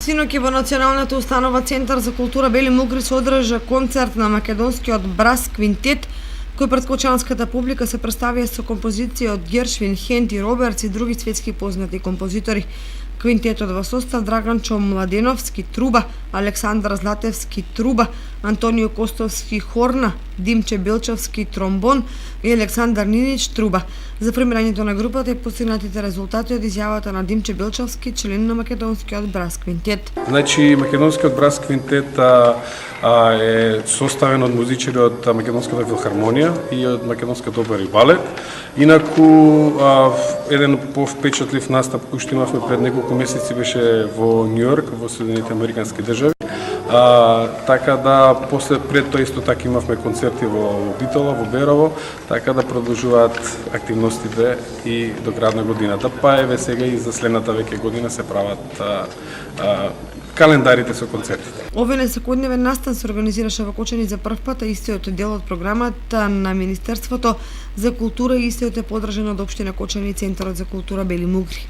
Синоќ во Националната установа Центар за култура Бели Мугри се одржа концерт на македонскиот брас квинтет, кој пред кочанската публика се представија со композиција од Гершвин, Хенти, Робертс и други светски познати композитори. Квинтетот во состав Драганчо Младеновски труба, Александар Златевски труба, Антонио Костовски хорна, Димче Белчевски тромбон и Александар Нинич труба. За формирањето на групата и постигнатите резултати од изјавата на Димче Белчевски, член на македонскиот брас квинтет. Значи македонскиот брас квинтет е составен од музичари од Македонската филхармонија и од Македонската опера и балет. Инаку еден повпечатлив настап кој што имавме пред неколку месеци беше во Њујорк, во Соединетите Американски држави. Така да после пред тоа исто така имавме концерти во Битола, во Берово, така да продолжуваат активностите и до крај на годината. Па еве сега и за следната веќе година се прават календарите со концертите. Овој несекојдневен настан се организираше во Кочани за прв пат, а истиот дел од програмата на Министерството за култура и истиот е подржан од општина Кочани и Центарот за култура Бели Мугри.